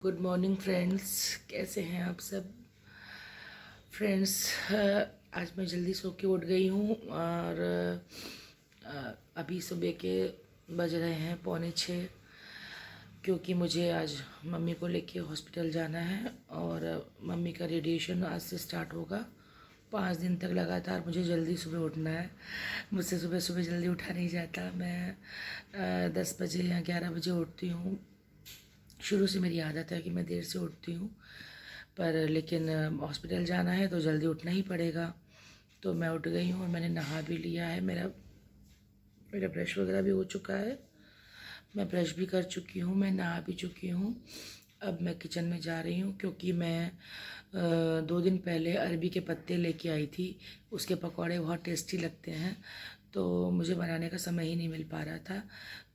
Good morning friends, कैसे हैं आप सब फ्रेंड्स। आज मैं जल्दी सो के उठ गई हूँ और अभी सुबह के बज रहे हैं 5:45, क्योंकि मुझे आज मम्मी को लेके हॉस्पिटल जाना है और मम्मी का रेडिएशन आज से स्टार्ट होगा। 5 दिन तक लगातार मुझे जल्दी सुबह उठना है। मुझसे सुबह सुबह जल्दी उठा नहीं जाता। मैं 10 बजे या 11 बजे उठती हूँ। शुरू से मेरी आदत है कि मैं देर से उठती हूँ, पर लेकिन हॉस्पिटल जाना है तो जल्दी उठना ही पड़ेगा। तो मैं उठ गई हूँ और मैंने नहा भी लिया है। मेरा ब्रश वगैरह भी हो चुका है। मैं ब्रश भी कर चुकी हूँ, मैं नहा भी चुकी हूँ। अब मैं किचन में जा रही हूँ, क्योंकि मैं 2 दिन पहले अरबी के पत्ते लेके आई थी। उसके पकौड़े बहुत टेस्टी लगते हैं, तो मुझे बनाने का समय ही नहीं मिल पा रहा था।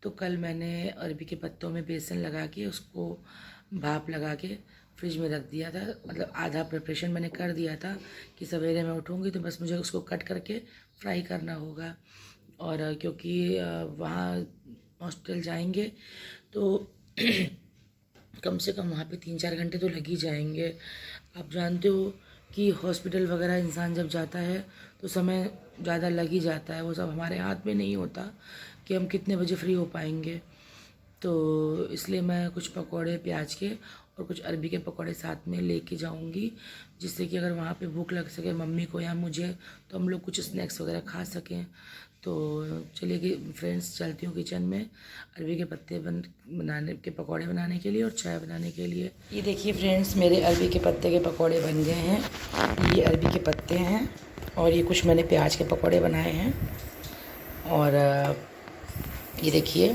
तो कल मैंने अरबी के पत्तों में बेसन लगा के उसको भाप लगा के फ्रिज में रख दिया था। मतलब आधा प्रिपरेशन मैंने कर दिया था कि सवेरे मैं उठूँगी तो बस मुझे उसको कट करके फ्राई करना होगा। और क्योंकि वहाँ हॉस्पिटल जाएंगे तो कम से कम वहाँ पे 3-4 घंटे तो लग ही जाएंगे। आप जानते हो कि हॉस्पिटल वगैरह इंसान जब जाता है तो समय ज़्यादा लग ही जाता है। वो सब हमारे हाथ में नहीं होता कि हम कितने बजे फ्री हो पाएंगे। तो इसलिए मैं कुछ पकौड़े प्याज के और कुछ अरबी के पकौड़े साथ में लेके जाऊंगी, जिससे कि अगर वहाँ पे भूख लग सके मम्मी को या मुझे तो हम लोग कुछ स्नैक्स वगैरह खा सकें। तो चलिए कि फ्रेंड्स, चलती हूँ किचन में अरबी के पत्ते बनाने के पकौड़े बनाने के लिए और चाय बनाने के लिए। ये देखिए फ्रेंड्स, मेरे अरबी के पत्ते के पकौड़े बन गए हैं। ये अरबी के पत्ते हैं और ये कुछ मैंने प्याज के पकौड़े बनाए हैं। और ये देखिए,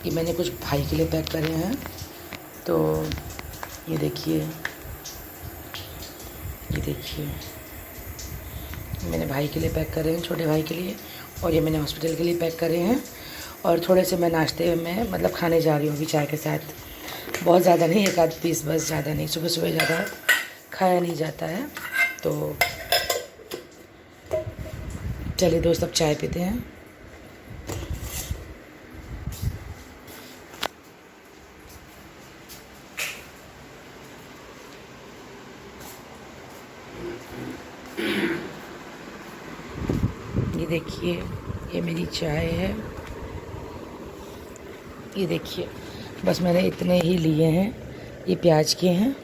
ये मैंने कुछ भाई के लिए पैक करे हैं। तो ये देखिए मैंने भाई के लिए पैक करे हैं, छोटे भाई के लिए। और ये मैंने हॉस्पिटल के लिए पैक करे हैं। और थोड़े से मैं नाश्ते में मतलब खाने जा रही हूँ अभी चाय के साथ। बहुत ज़्यादा नहीं, 1 आध पीस बस, ज़्यादा नहीं। सुबह सुबह ज़्यादा खाया नहीं जाता है। तो चलिए दोस्त, अब चाय पीते हैं। ये देखिए, ये मेरी चाय है। ये देखिए, बस मैंने इतने ही लिए हैं। ये प्याज के हैं,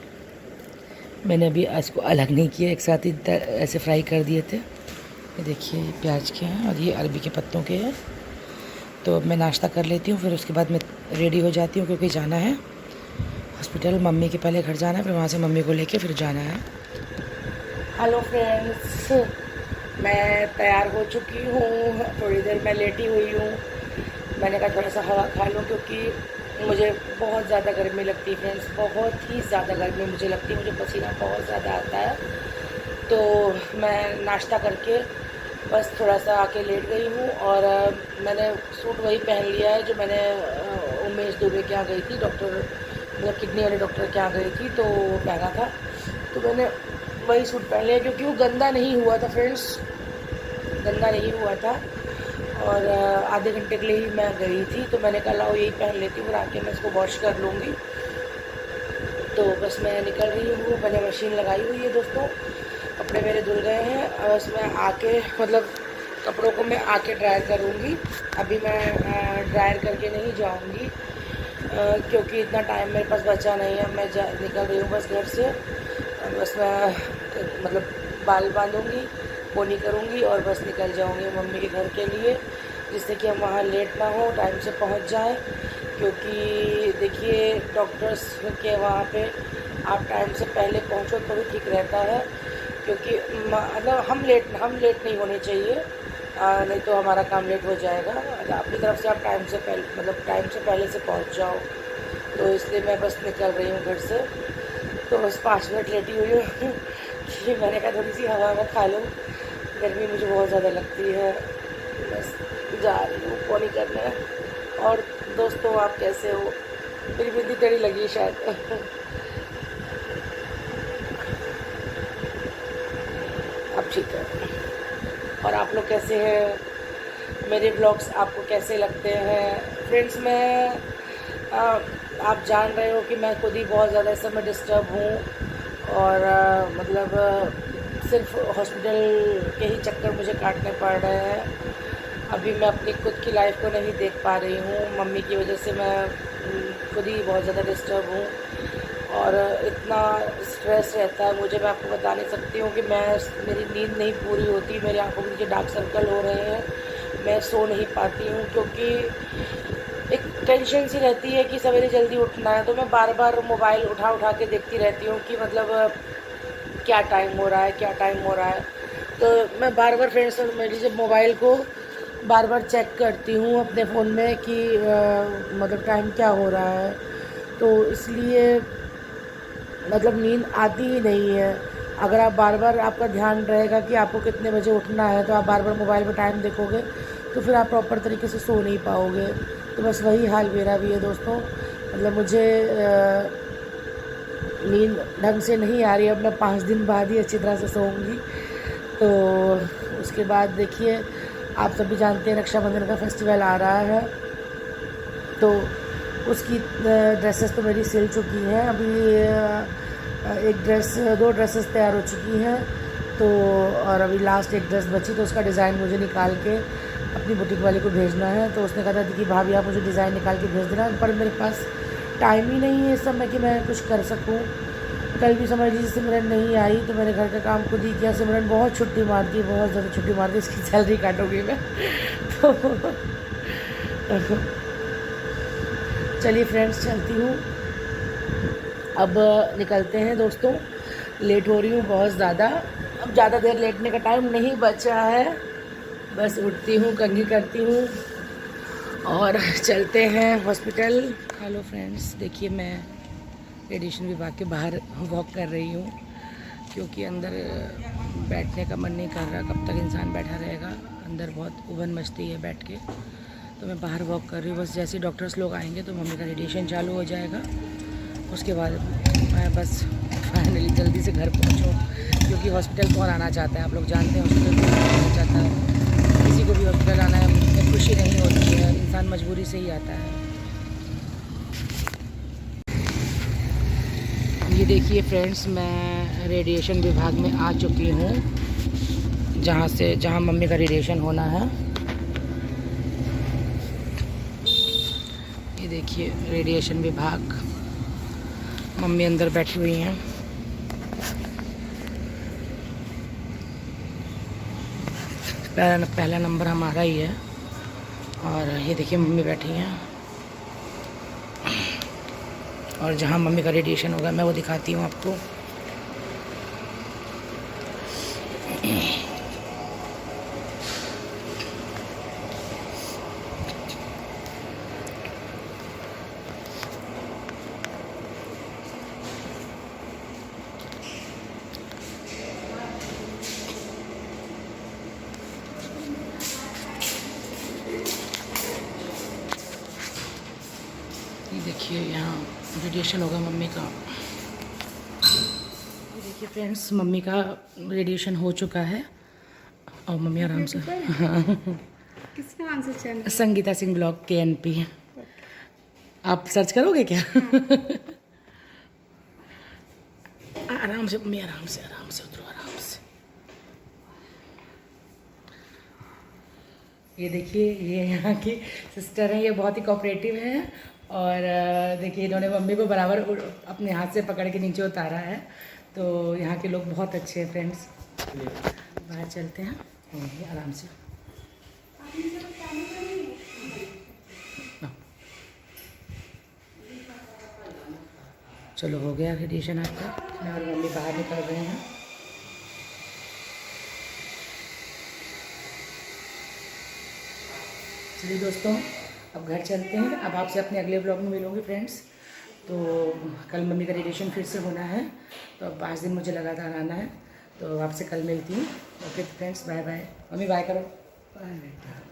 मैंने अभी इसको अलग नहीं किया, एक साथ ही ऐसे फ्राई कर दिए थे। ये देखिए, ये प्याज के हैं और ये अरबी के पत्तों के हैं। तो अब मैं नाश्ता कर लेती हूँ, फिर उसके बाद मैं रेडी हो जाती हूँ, क्योंकि जाना है हॉस्पिटल। मम्मी के पहले घर जाना है, फिर वहाँ से मम्मी को लेके फिर जाना है। हेलो फ्रेंड्स, मैं तैयार हो चुकी हूँ। थोड़ी देर मैं लेटी हुई हूँ। मैंने कहा थोड़ा सा हवा खा लूँ, क्योंकि मुझे बहुत ज़्यादा गर्मी लगती है फ्रेंड्स। बहुत ही ज़्यादा गर्मी मुझे लगती है, मुझे पसीना बहुत ज़्यादा आता है। तो मैं नाश्ता करके बस थोड़ा सा आके लेट गई हूँ। और मैंने सूट वही पहन लिया है जो मैंने उमेश दुबे के यहाँ गई थी, डॉक्टर मतलब किडनी वाले डॉक्टर के यहाँ गई थी, तो वो पहना था। तो मैंने वही सूट पहन लिया, क्योंकि वो गंदा नहीं हुआ था फ्रेंड्स, गंदा नहीं हुआ था। और आधे घंटे के लिए ही मैं गई थी, तो मैंने कहा लाओ यही पहन लेती हूँ, फिर आके मैं इसको वॉश कर लूँगी। तो बस मैं निकल रही हूँ। मैंने मशीन लगाई हुई है दोस्तों, कपड़े मेरे धुल गए हैं। और उसमें आके मतलब कपड़ों को मैं आके ड्रायर करूँगी। अभी मैं ड्रायर करके नहीं जाऊँगी, क्योंकि इतना टाइम मेरे पास बचा नहीं है। मैं निकल रही हूँ बस घर से। बस मैं मतलब बाल बांधूँगी, पोनी करूँगी और बस निकल जाऊँगी मम्मी के घर के लिए, जिससे कि हम वहाँ लेट ना हो, टाइम से पहुँच जाएं। क्योंकि देखिए, डॉक्टर्स के वहाँ पे आप टाइम से पहले पहुँचो तो भी ठीक रहता है, क्योंकि मतलब हम लेट नहीं होने चाहिए, नहीं तो हमारा काम लेट हो जाएगा। अपनी तरफ से आप टाइम से पहले से पहुँच जाओ। तो इसलिए मैं बस निकल रही हूँ घर से। तो बस 5 मिनट लेटी हुई हूँ कि मैंने कहा थोड़ी सी हवा में खा लूँ, गर्मी मुझे बहुत ज़्यादा लगती है। बस जा रही हूँ पोनी करने। और दोस्तों, आप कैसे हो? मेरी बिंदी टेढ़ी लगी शायद। अब ठीक है। और आप लोग कैसे हैं? मेरे ब्लॉग्स आपको कैसे लगते हैं फ्रेंड्स? मैं आप जान रहे हो कि मैं खुद ही बहुत ज़्यादा इस समय डिस्टर्ब हूँ और सिर्फ हॉस्पिटल के ही चक्कर मुझे काटने पड़ रहे हैं। अभी मैं अपनी खुद की लाइफ को नहीं देख पा रही हूँ, मम्मी की वजह से मैं खुद ही बहुत ज़्यादा डिस्टर्ब हूँ और इतना स्ट्रेस रहता है मुझे, मैं आपको बता नहीं सकती हूँ कि मेरी नींद नहीं पूरी होती, मेरी आंखों के नीचे डार्क सर्कल हो रहे हैं, मैं सो नहीं पाती हूँ क्योंकि एक टेंशन सी रहती है कि सवेरे जल्दी उठना है। तो मैं बार बार मोबाइल उठा के देखती रहती हूँ कि मतलब क्या टाइम हो रहा है, क्या टाइम हो रहा है। तो मैं बार बार फ्रेंड्स मेरी जब मोबाइल को बार बार चेक करती हूँ अपने फ़ोन में कि मतलब टाइम क्या हो रहा है, तो इसलिए मतलब नींद आती ही नहीं है। अगर आप बार बार आपका ध्यान रहेगा कि आपको कितने बजे उठना है, तो आप बार बार मोबाइल पर टाइम देखोगे तो फिर आप प्रॉपर तरीके से सो नहीं पाओगे। तो बस वही हाल मेरा भी है दोस्तों, मतलब मुझे नींद ढंग से नहीं आ रही है। अब मैं 5 दिन बाद ही अच्छी तरह से सोऊंगी। तो उसके बाद देखिए, आप सभी जानते हैं रक्षाबंधन का फेस्टिवल आ रहा है, तो उसकी ड्रेसेस तो मेरी सिल चुकी हैं। अभी एक ड्रेस, 2 ड्रेसेस तैयार हो चुकी हैं, तो और अभी लास्ट एक ड्रेस बची, तो उसका डिज़ाइन मुझे निकाल के अपनी बुटीक वाले को भेजना है। तो उसने कहा था कि भाभी आप मुझे डिज़ाइन निकाल के भेज देना, पर मेरे पास टाइम ही नहीं है इस समय कि मैं कुछ कर सकूं। कल भी समझ लीजिए सिमरन नहीं आई तो मैंने घर का काम खुद ही किया। सिमरन बहुत छुट्टी मारती है, बहुत ज़्यादा छुट्टी मारती है, इसकी सैलरी काटूंगी मैं। तो चलिए फ्रेंड्स, चलती हूँ, अब निकलते हैं दोस्तों, लेट हो रही हूँ बहुत ज़्यादा। अब ज़्यादा देर लेटने का टाइम नहीं बचा है, बस उठती हूँ, कंघी करती हूँ और चलते हैं हॉस्पिटल। हेलो फ्रेंड्स, देखिए मैं रेडिएशन विभाग के बाहर वॉक कर रही हूँ क्योंकि अंदर बैठने का मन नहीं कर रहा। कब तक इंसान बैठा रहेगा, अंदर बहुत उबन मचती है बैठ के। तो मैं बाहर वॉक कर रही हूँ, बस जैसे डॉक्टर्स लोग आएंगे तो मम्मी का रेडिएशन चालू हो जाएगा। उसके बाद मैं बस फाइनली जल्दी से घर पहुँचूँ, क्योंकि हॉस्पिटल कौन आना चाहता है, आप लोग जानते हैं हॉस्पिटल कौन आना चाहता है। किसी को भी हॉस्पिटल आना है खुशी नहीं होती है, इंसान मजबूरी से ही आता है। ये देखिए फ्रेंड्स, मैं रेडिएशन विभाग में आ चुकी हूँ, जहाँ मम्मी का रेडिएशन होना है। ये देखिए रेडिएशन विभाग, मम्मी अंदर बैठी हुई हैं। पहला नंबर हमारा ही है और ये देखिए मम्मी बैठी हैं, और जहाँ मम्मी का रेडिएशन होगा मैं वो दिखाती हूँ आपको। ये देखिए यहाँ रेडिएशन होगा मम्मी का। ये देखिए फ्रेंड्स, मम्मी का रेडिएशन हो चुका है और मम्मी आराम से। किसके नाम से channel? Sangeeta Singh blog KNP, आप सर्च करोगे क्या? आराम से मम्मी, आराम से उतरो, आराम से। ये देखिए, ये यहाँ की सिस्टर हैं, ये बहुत ही कोऑपरेटिव हैं और देखिए इन्होंने मम्मी को बराबर अपने हाथ से पकड़ के नीचे उतारा है। तो यहाँ के लोग बहुत अच्छे हैं फ्रेंड्स। बाहर चलते हैं आराम से। चलो, हो गया रेडिएशन आपका। मैं और मम्मी बाहर निकल रहे हैं। चलिए दोस्तों, अब घर चलते हैं। अब आपसे अपने अगले ब्लॉग में मिलूँगी फ्रेंड्स। तो कल मम्मी का रेडिएशन फिर से होना है, तो अब 5 दिन मुझे लगातार आना है। तो आपसे कल मिलती हूँ। Okay friends, bye bye. Mummy bye करो। बाय।